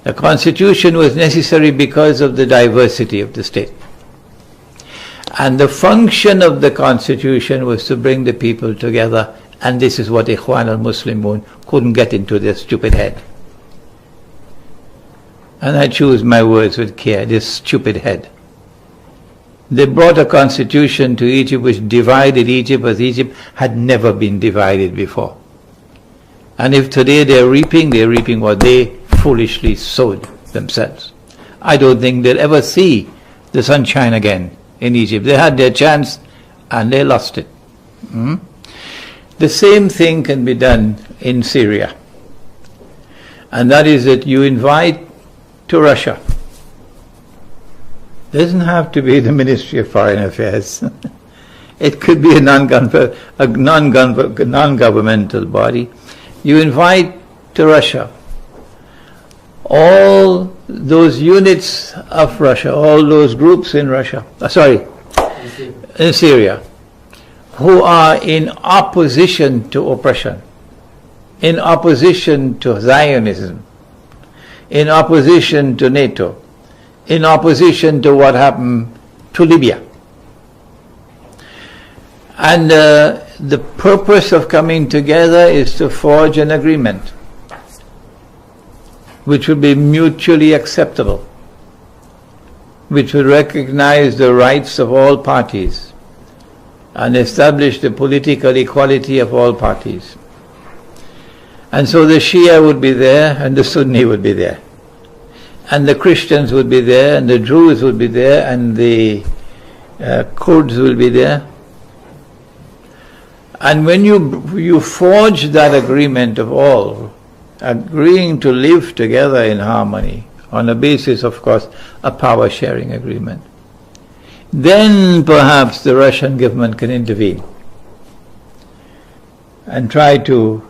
The constitution was necessary because of the diversity of the state. And the function of the constitution was to bring the people together, and this is what Ikhwan al-Muslimun couldn't get into their stupid head. And I choose my words with care, this stupid head. They brought a constitution to Egypt which divided Egypt as Egypt had never been divided before. And if today they're reaping what they foolishly sowed themselves. I don't think they'll ever see the sunshine again in Egypt. They had their chance and they lost it. The same thing can be done in Syria. And that is that you invite to Russia. It doesn't have to be the Ministry of Foreign Affairs. It could be a non-governmental body. You invite to Russia all those units of Russia, all those groups in Russia, in Syria, who are in opposition to oppression, in opposition to Zionism, in opposition to NATO, in opposition to what happened to Libya. And the purpose of coming together is to forge an agreement which will be mutually acceptable, which will recognize the rights of all parties and establish the political equality of all parties. And so the Shia would be there and the Sunni would be there, and the Christians would be there and the Jews would be there and the Kurds will be there. And when you forge that agreement of all agreeing to live together in harmony on the basis, of course, a power sharing agreement, then perhaps the Russian government can intervene and try to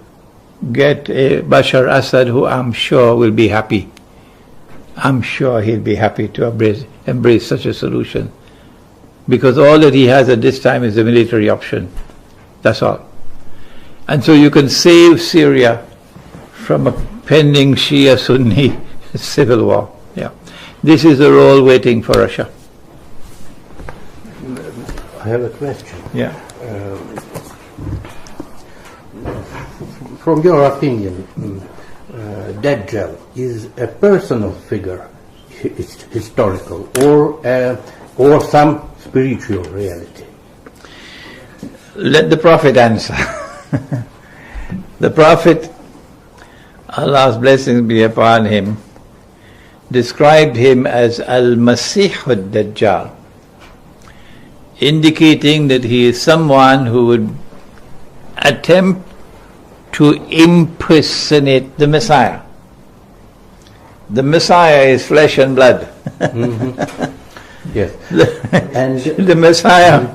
get a Bashar Assad who I'm sure will be happy. I'm sure he'll be happy to embrace such a solution, because all that he has at this time is the military option. That's all. And so you can save Syria from a pending Shia-Sunni civil war. Yeah. This is a role waiting for Russia. I have a question. Yeah. From your opinion, Dajjal is a personal figure, historical, or some spiritual reality? Let the Prophet answer. The Prophet, Allah's blessings be upon him, described him as Al-Masih al-Dajjal, indicating that he is someone who would attempt to impersonate the Messiah. The Messiah is flesh and blood. Yes. And the Messiah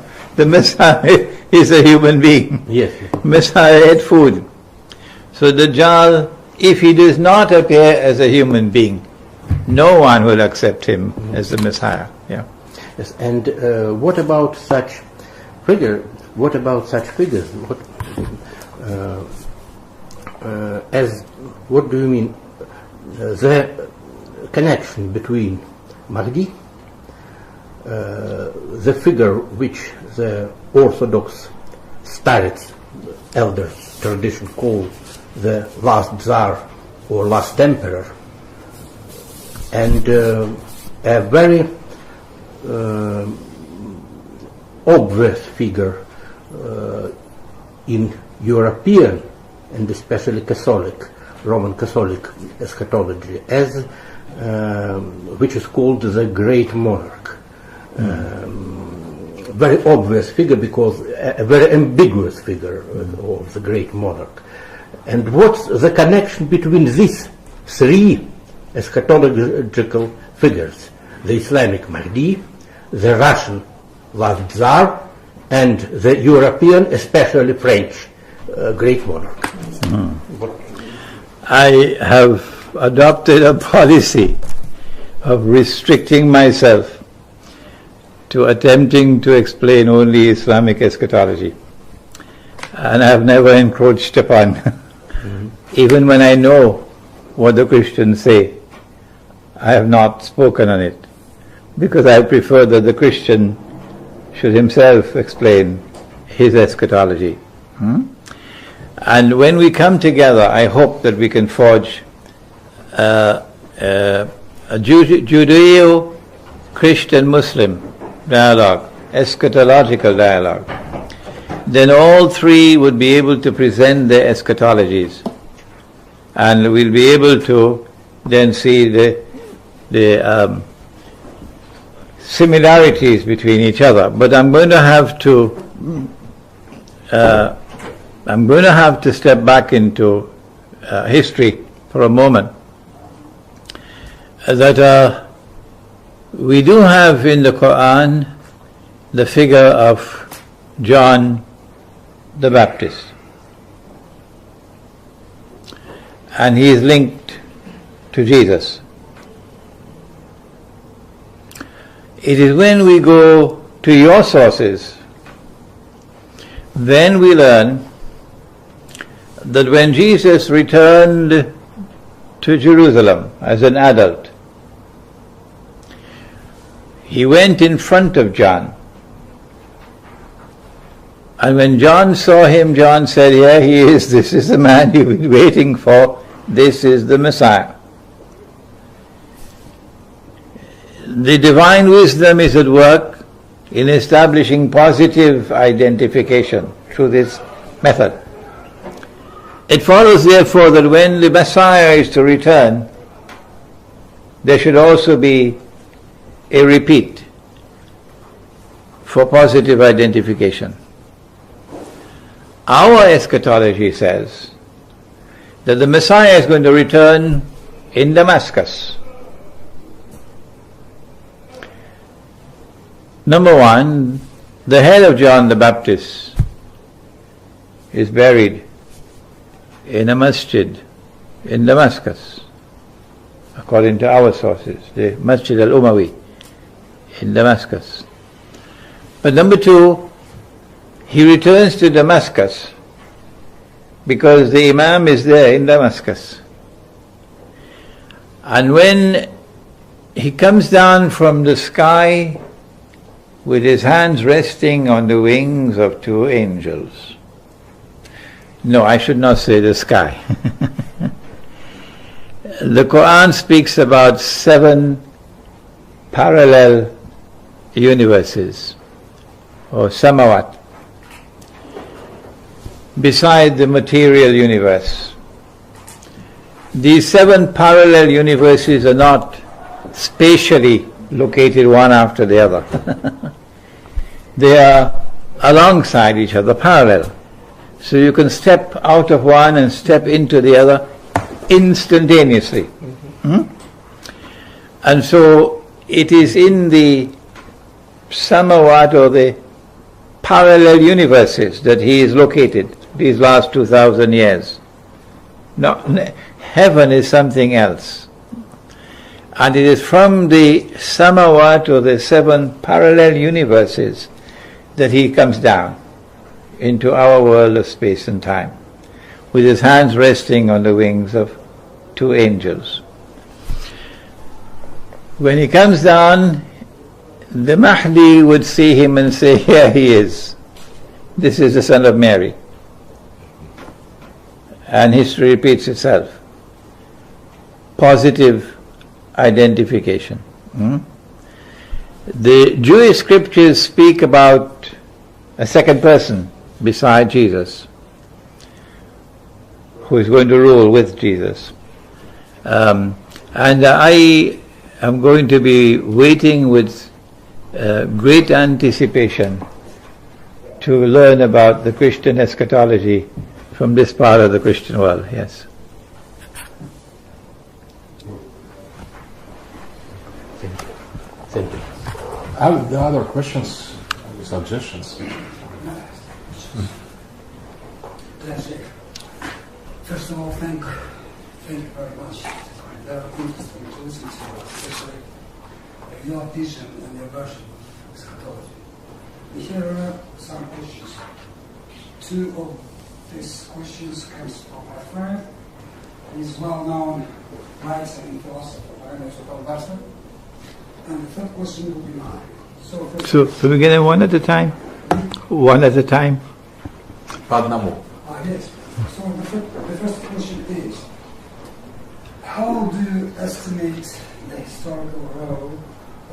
is a human being. Yes. Messiah ate food. So Dajjal, if he does not appear as a human being, no one will accept him as the Messiah. Yeah. Yes. And what about such figures? What do you mean? The connection between Mahdi, the figure which the Orthodox starets, elders tradition call the last Tsar or last emperor, and a very obvious figure in European and especially Roman Catholic eschatology, as which is called the Great Monarch. Very obvious figure, because a very ambiguous figure of the Great Monarch. And what's the connection between these three eschatological figures? The Islamic Mahdi, the Russian last Tsar, and the European, especially French, Great Monarch. I have adopted a policy of restricting myself to attempting to explain only Islamic eschatology, and I have never encroached upon. Even when I know what the Christians say, I have not spoken on it, because I prefer that the Christian should himself explain his eschatology. And when we come together, I hope that we can forge a Judeo-Christian-Muslim dialogue, eschatological dialogue. Then all three would be able to present their eschatologies, and we'll be able to then see the similarities between each other. But I'm going to have to step back into history for a moment. That we do have in the Quran the figure of John the Baptist, and he is linked to Jesus. It is when we go to your sources, then we learn that when Jesus returned to Jerusalem as an adult, he went in front of John. And when John saw him, John said, "Here he is, this is the man you've been waiting for, this is the Messiah." The divine wisdom is at work in establishing positive identification through this method. It follows therefore that when the Messiah is to return, there should also be a repeat for positive identification. Our eschatology says that the Messiah is going to return in Damascus. Number one, the head of John the Baptist is buried in a masjid in Damascus, according to our sources, the Masjid al-Umawi in Damascus. But number two, he returns to Damascus because the Imam is there in Damascus. And when he comes down from the sky with his hands resting on the wings of two angels. No, I should not say the sky. The Quran speaks about 7 parallel universes, or samawat, beside the material universe. These 7 parallel universes are not spatially located one after the other. They are alongside each other, parallel. So you can step out of one and step into the other instantaneously. And so it is in the samawat, or the parallel universes, that he is located these last 2,000 years. Now, heaven is something else. And it is from the samawat, or the 7 parallel universes, that he comes down into our world of space and time, with his hands resting on the wings of 2 angels. When he comes down, the Mahdi would see him and say, "Here he is. This is the son of Mary." And history repeats itself. Positive identification. The Jewish scriptures speak about a second person beside Jesus, who is going to rule with Jesus. And I am going to be waiting with great anticipation to learn about the Christian eschatology from this part of the Christian world. Yes. Thank you. Are there other questions, suggestions? First of all, thank you very much. Very interesting to listen to, especially your vision and your version of eschatology. Here are some questions. 2 of these questions comes from my friend. He's well-known writer and philosopher by And the third question will be mine. So we're beginning one at a time? One at a time? По одному. Yes. So the first question is, how do you estimate the historical role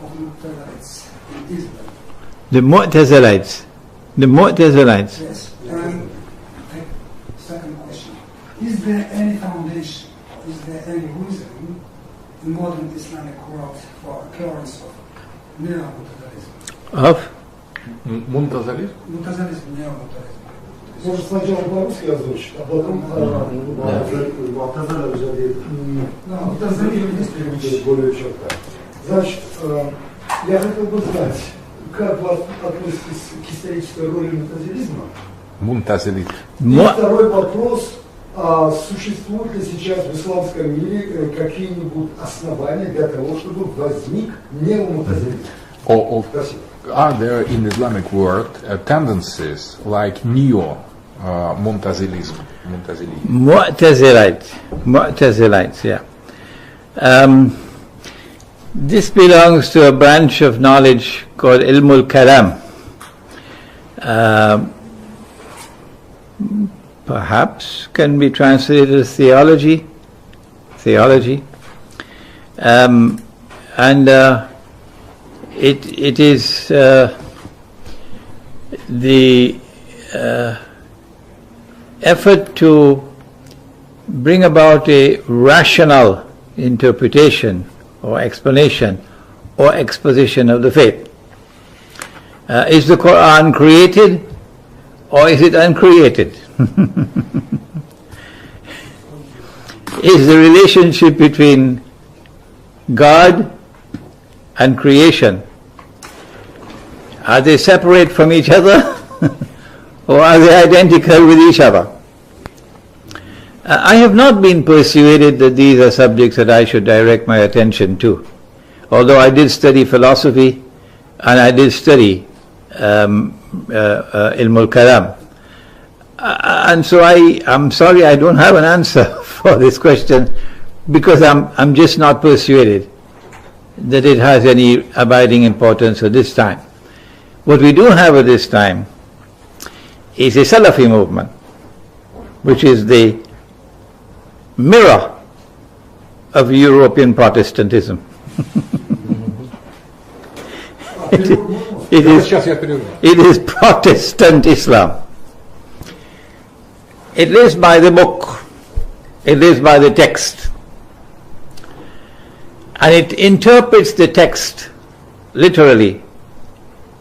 of Mu'tazilites in Islam? The Mu'tazilites. The Mu'tazilites. Yes. And second question, is there any foundation, is there any reason in modern Islamic world for occurrence of neo-Mu'tazilism? Of? Мунтазализм? Mu'tazilism, neo-Mu'tazilism. Может, сначала по-русски озвучить, а потом Му'тазиля уже будет более четко. Значит, я хотел бы знать, как вы относитесь к исторической роли мутазилизма? Мунтазилизм. И второй вопрос, существуют ли сейчас в исламском мире какие-нибудь основания для того, чтобы возник неомутазилизм? Спасибо. Are there in Islamic world tendencies like neo-Muntazilism? Mu'tazilites, yeah. This belongs to a branch of knowledge called Ilmul Kalam. Perhaps can be translated as theology. It is the effort to bring about a rational interpretation or explanation or exposition of the faith. Is the Quran created or is it uncreated? Is the relationship between God and creation, are they separate from each other or are they identical with each other? I have not been persuaded that these are subjects that I should direct my attention to, although I did study philosophy and I did study Ilmul Kalam. And so I'm sorry I don't have an answer for this question, because I'm just not persuaded that it has any abiding importance at this time. What we do have at this time is a Salafi movement, which is the mirror of European Protestantism. It is Protestant Islam. It lives by the book, it lives by the text, and it interprets the text literally.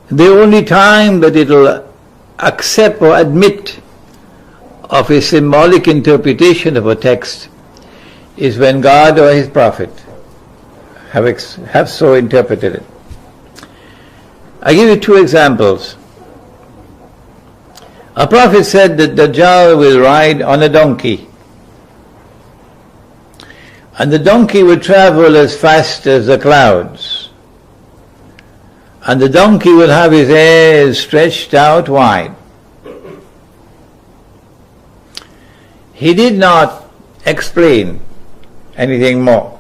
The only time that it will accept or admit of a symbolic interpretation of a text is when God or His Prophet have so interpreted it. I give you two examples. A prophet said that Dajjal will ride on a donkey, and the donkey will travel as fast as the clouds, and the donkey will have his ears stretched out wide. He did not explain anything more.